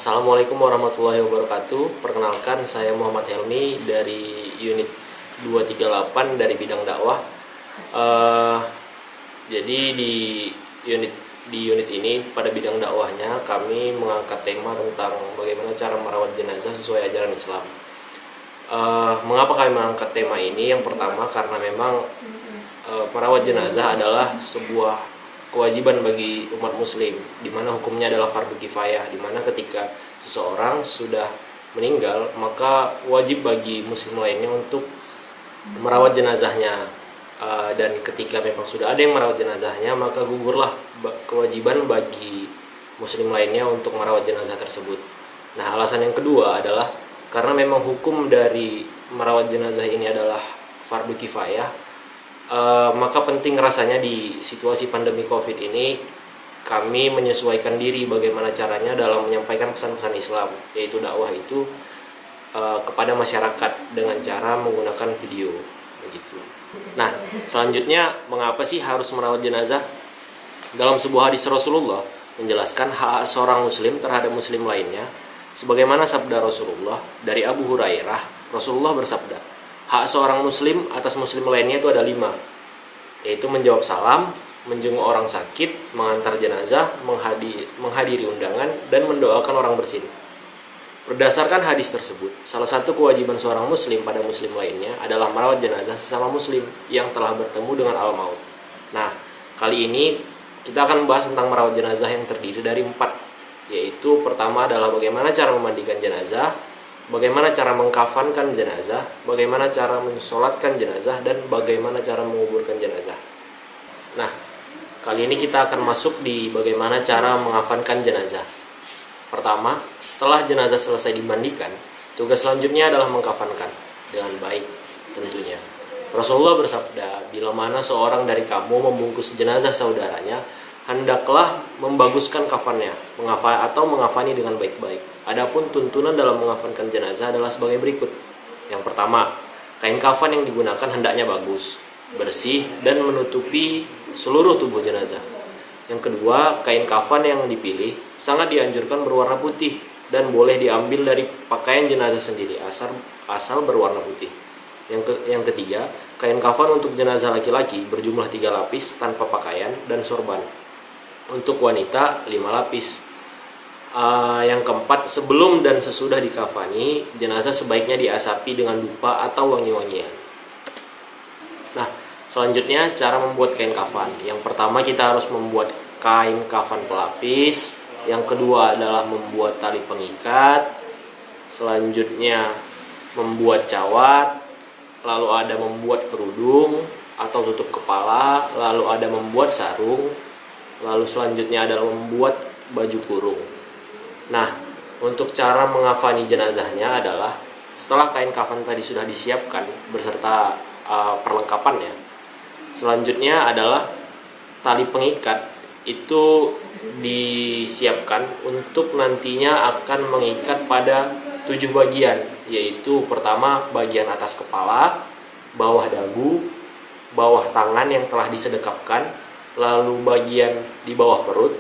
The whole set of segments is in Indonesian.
Assalamualaikum warahmatullahi wabarakatuh. Perkenalkan, saya Muhammad Helmi dari unit 238 dari bidang dakwah. Eh, jadi di unit ini pada bidang dakwahnya kami mengangkat tema tentang bagaimana cara merawat jenazah sesuai ajaran Islam. Mengapa kami mengangkat tema ini? Yang pertama karena memang merawat jenazah adalah sebuah kewajiban bagi umat muslim, di mana hukumnya adalah fardu kifayah, di mana ketika seseorang sudah meninggal maka wajib bagi muslim lainnya untuk merawat jenazahnya. Dan ketika memang sudah ada yang merawat jenazahnya maka gugurlah kewajiban bagi muslim lainnya untuk merawat jenazah tersebut. Nah, alasan yang kedua adalah karena memang hukum dari merawat jenazah ini adalah fardu kifayah. Maka penting rasanya di situasi pandemi COVID ini kami menyesuaikan diri bagaimana caranya dalam menyampaikan pesan-pesan Islam, yaitu dakwah itu kepada masyarakat dengan cara menggunakan video begitu. Nah, selanjutnya mengapa sih harus merawat jenazah? Dalam sebuah hadis Rasulullah menjelaskan hak seorang muslim terhadap muslim lainnya, sebagaimana sabda Rasulullah dari Abu Hurairah. Rasulullah bersabda, hak seorang muslim atas muslim lainnya itu ada 5, yaitu menjawab salam, menjenguk orang sakit, mengantar jenazah, menghadiri undangan, dan mendoakan orang bersin. Berdasarkan hadis tersebut, salah satu kewajiban seorang muslim pada muslim lainnya adalah merawat jenazah sesama muslim yang telah bertemu dengan al-maut. Nah, kali ini kita akan membahas tentang merawat jenazah yang terdiri dari 4, yaitu pertama adalah bagaimana cara memandikan jenazah, bagaimana cara mengkafankan jenazah, bagaimana cara mensolatkan jenazah, dan bagaimana cara menguburkan jenazah. Nah, kali ini kita akan masuk di bagaimana cara mengafankan jenazah. Pertama, setelah jenazah selesai dimandikan, tugas selanjutnya adalah mengkafankan dengan baik tentunya. Rasulullah bersabda, bila mana seorang dari kamu membungkus jenazah saudaranya, hendaklah membaguskan kafannya, mengafani dengan baik-baik. Adapun tuntunan dalam mengafankan jenazah adalah sebagai berikut. Yang pertama, kain kafan yang digunakan hendaknya bagus, bersih, dan menutupi seluruh tubuh jenazah. Yang kedua, kain kafan yang dipilih sangat dianjurkan berwarna putih dan boleh diambil dari pakaian jenazah sendiri asal berwarna putih. Yang ketiga, kain kafan untuk jenazah laki-laki berjumlah 3 lapis tanpa pakaian dan sorban. Untuk wanita 5 lapis. Yang keempat, sebelum dan sesudah dikafani, jenazah sebaiknya diasapi dengan dupa atau wangi-wangian. Nah, selanjutnya cara membuat kain kafan. Yang pertama kita harus membuat kain kafan pelapis. Yang kedua adalah membuat tali pengikat. Selanjutnya membuat cawat. Lalu ada membuat kerudung atau tutup kepala. Lalu ada membuat sarung. Lalu selanjutnya adalah membuat baju kurung. Nah, untuk cara mengafani jenazahnya adalah setelah kain kafan tadi sudah disiapkan beserta perlengkapannya, selanjutnya adalah tali pengikat itu disiapkan untuk nantinya akan mengikat pada 7 bagian, yaitu pertama bagian atas kepala, bawah dagu, bawah tangan yang telah disedekapkan, lalu bagian di bawah perut,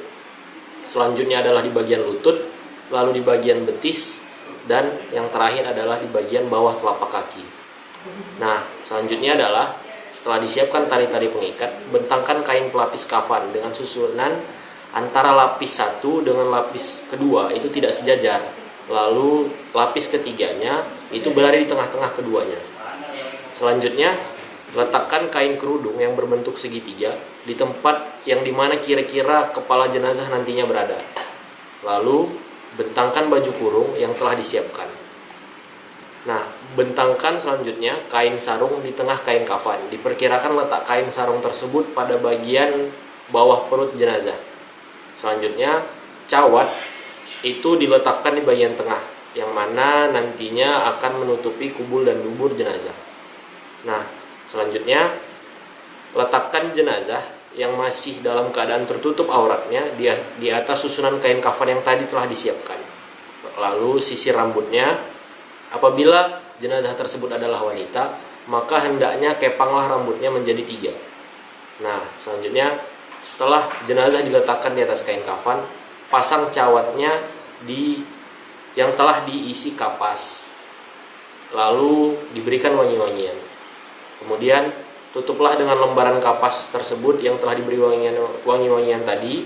selanjutnya adalah di bagian lutut, lalu di bagian betis, dan yang terakhir adalah di bagian bawah telapak kaki. Nah, selanjutnya adalah setelah disiapkan tali-tali pengikat, bentangkan kain pelapis kafan dengan susunan antara lapis 1 dengan lapis kedua itu tidak sejajar. Lalu lapis ketiganya itu berada di tengah-tengah keduanya. Selanjutnya, letakkan kain kerudung yang berbentuk segitiga di tempat yang dimana kira-kira kepala jenazah nantinya berada. Lalu bentangkan baju kurung yang telah disiapkan. Nah, bentangkan selanjutnya kain sarung di tengah kain kafan. Diperkirakan letak kain sarung tersebut pada bagian bawah perut jenazah. Selanjutnya, cawat itu diletakkan di bagian tengah, yang mana nantinya akan menutupi kubul dan dubur jenazah. Nah, selanjutnya letakkan jenazah yang masih dalam keadaan tertutup auratnya di atas susunan kain kafan yang tadi telah disiapkan. Lalu sisir rambutnya. Apabila jenazah tersebut adalah wanita, maka hendaknya kepanglah rambutnya menjadi 3. Nah, selanjutnya setelah jenazah diletakkan di atas kain kafan, pasang cawatnya di yang telah diisi kapas, lalu diberikan wangi-wangian. Kemudian tutuplah dengan lembaran kapas tersebut yang telah diberi wangi-wangian tadi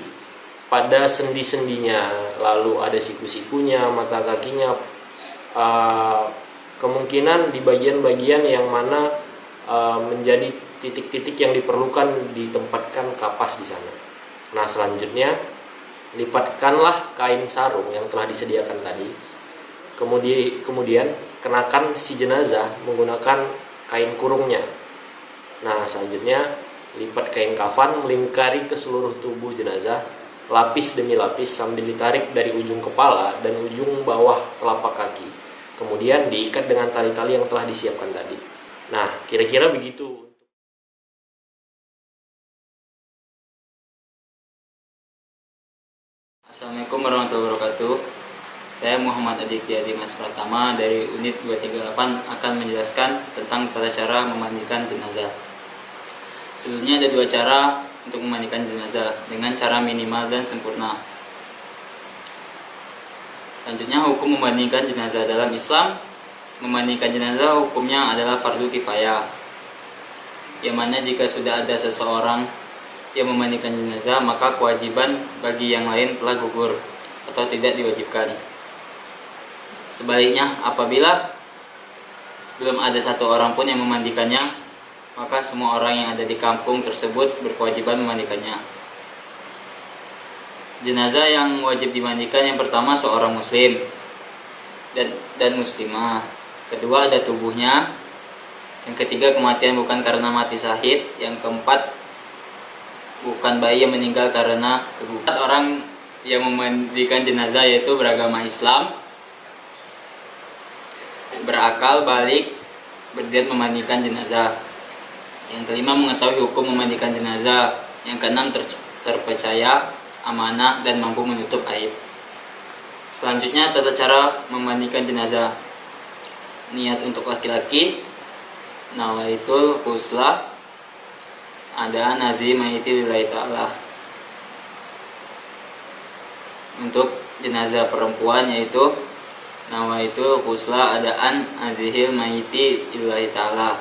pada sendi-sendinya, lalu ada siku-sikunya, mata kakinya, kemungkinan di bagian-bagian yang mana menjadi titik-titik yang diperlukan ditempatkan kapas di sana. Nah, selanjutnya lipatkanlah kain sarung yang telah disediakan tadi. Kemudian kenakan si jenazah menggunakan kain kurungnya. Nah, selanjutnya lipat kain kafan melingkari ke seluruh tubuh jenazah, lapis demi lapis, sambil ditarik dari ujung kepala dan ujung bawah telapak kaki. Kemudian diikat dengan tali-tali yang telah disiapkan tadi. Nah, kira-kira begitu. Assalamualaikum warahmatullahi wabarakatuh. Saya Muhammad Aditya Dimas Pratama dari unit 238 akan menjelaskan tentang tata cara memandikan jenazah. Sebelumnya ada 2 cara untuk memandikan jenazah dengan cara minimal dan sempurna. Selanjutnya, hukum memandikan jenazah dalam Islam. Memandikan jenazah hukumnya adalah fardu kifayah, yang mana jika sudah ada seseorang yang memandikan jenazah, maka kewajiban bagi yang lain telah gugur atau tidak diwajibkan. Sebaliknya, apabila belum ada satu orang pun yang memandikannya, maka semua orang yang ada di kampung tersebut berkewajiban memandikannya. Jenazah yang wajib dimandikan yang pertama seorang muslim dan muslimah. Kedua ada tubuhnya. Yang ketiga kematian bukan karena mati syahid. Yang keempat bukan bayi yang meninggal karena keguguran. Orang yang memandikan jenazah yaitu beragama Islam, berakal, balik, berniat memandikan jenazah. Yang kelima mengetahui hukum memandikan jenazah. Yang keenam terpercaya, amanah, dan mampu menutup aib. Selanjutnya tata cara memandikan jenazah. Niat untuk laki-laki, nawaitul husla, ada nazim maiti lillahi ta'ala. Untuk jenazah perempuan yaitu nawaitul husla adaan azihil maiti lillahi ta'ala.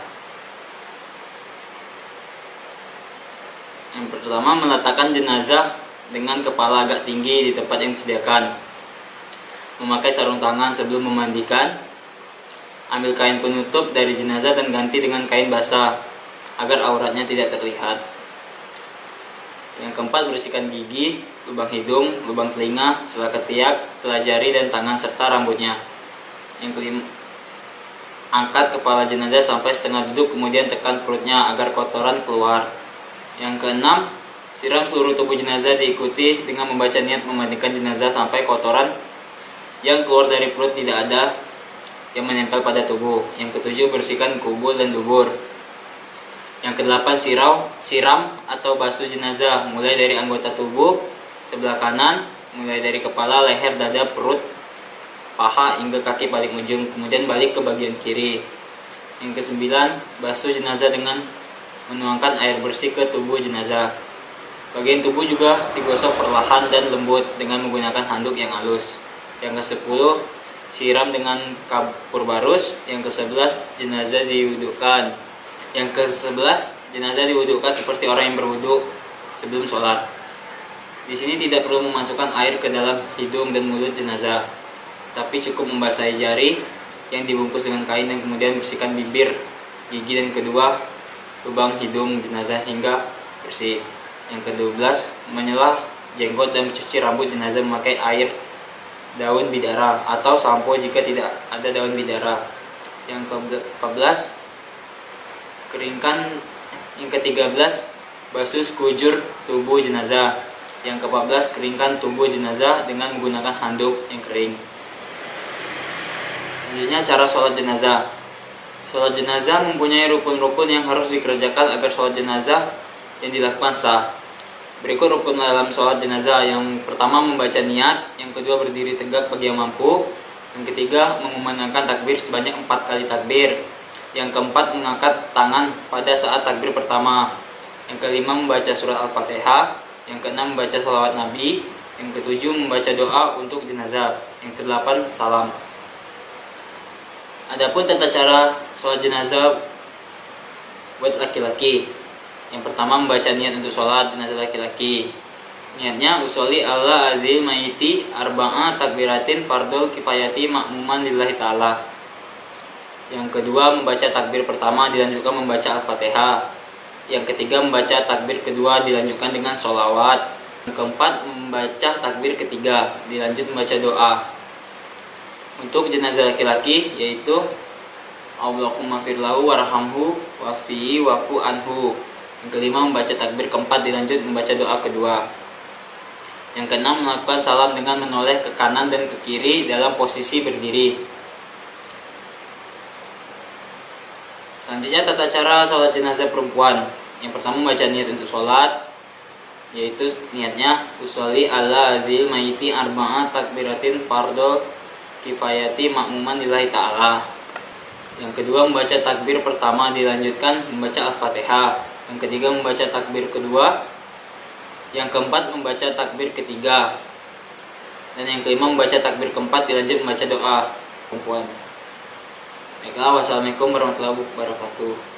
Yang pertama, meletakkan jenazah dengan kepala agak tinggi di tempat yang disediakan. Memakai sarung tangan sebelum memandikan. Ambil kain penutup dari jenazah dan ganti dengan kain basah agar auratnya tidak terlihat. Yang keempat, bersihkan gigi, lubang hidung, lubang telinga, celah ketiak, celah jari dan tangan serta rambutnya. Yang kelima, angkat kepala jenazah sampai setengah duduk, kemudian tekan perutnya agar kotoran keluar. Yang keenam, siram seluruh tubuh jenazah diikuti dengan membaca niat memandikan jenazah sampai kotoran yang keluar dari perut tidak ada yang menempel pada tubuh. Yang ketujuh, bersihkan kubul dan dubur. Yang kedelapan, siram atau basuh jenazah mulai dari anggota tubuh sebelah kanan, mulai dari kepala, leher, dada, perut, paha hingga kaki paling ujung, kemudian balik ke bagian kiri. Yang kesembilan, basuh jenazah dengan menuangkan air bersih ke tubuh jenazah. Bagian tubuh juga digosok perlahan dan lembut dengan menggunakan handuk yang halus. Yang ke-10, siram dengan kapur barus. Yang ke-11, jenazah diwudukan. Yang ke-11, jenazah diwudukan seperti orang yang berwudu sebelum sholat. Di sini tidak perlu memasukkan air ke dalam hidung dan mulut jenazah, tapi cukup membasahi jari yang dibungkus dengan kain dan kemudian bersihkan bibir, gigi dan kedua lubang hidung jenazah hingga bersih. Yang ke-12, menyelah jenggot dan mencuci rambut jenazah memakai air daun bidara atau sampo jika tidak ada daun bidara. Yang ke-14, keringkan. Yang ke-13, basuh sekujur tubuh jenazah. Yang ke-14, keringkan tubuh jenazah dengan menggunakan handuk yang kering. Selanjutnya cara sholat jenazah. Sholat jenazah mempunyai rukun-rukun yang harus dikerjakan agar sholat jenazah yang dilakukan sah. Berikut rukun dalam sholat jenazah. Yang pertama, membaca niat. Yang kedua, berdiri tegak bagi yang mampu. Yang ketiga, mengumandangkan takbir sebanyak 4 kali takbir. Yang keempat, mengangkat tangan pada saat takbir pertama. Yang kelima, membaca surat Al-Fatihah. Yang keenam, membaca shalawat Nabi. Yang ketujuh, membaca doa untuk jenazah. Yang kedelapan, salam. Adapun tata cara sholat jenazah buat laki-laki. Yang pertama, membaca niat untuk sholat jenazah laki-laki. Niatnya usolli ala azil maiti arba'a takbiratin fardul kifayati makmuman lillahi ta'ala. Yang kedua, membaca takbir pertama dilanjutkan membaca Al-Fatihah. Yang ketiga, membaca takbir kedua dilanjutkan dengan sholawat. Yang keempat, membaca takbir ketiga dilanjut membaca doa. Untuk jenazah laki-laki yaitu Allahumma firlahu warhamhu wafihi wafu anhu. Yang kelima, membaca takbir keempat dilanjut membaca doa kedua. Yang keenam, melakukan salam dengan menoleh ke kanan dan ke kiri dalam posisi berdiri. Selanjutnya, tata cara sholat jenazah perempuan. Yang pertama, membaca niat untuk sholat, yaitu niatnya usolli ala azil maiti arba'a takbiratin fardhu kifayati makmuman lillahi ta'ala. Yang kedua, membaca takbir pertama dilanjutkan membaca Al-Fatihah. Yang ketiga, membaca takbir kedua. Yang keempat, membaca takbir ketiga. Dan yang kelima, membaca takbir keempat dilanjut membaca doa perempuan. Baiklah, wassalamualaikum warahmatullahi wabarakatuh.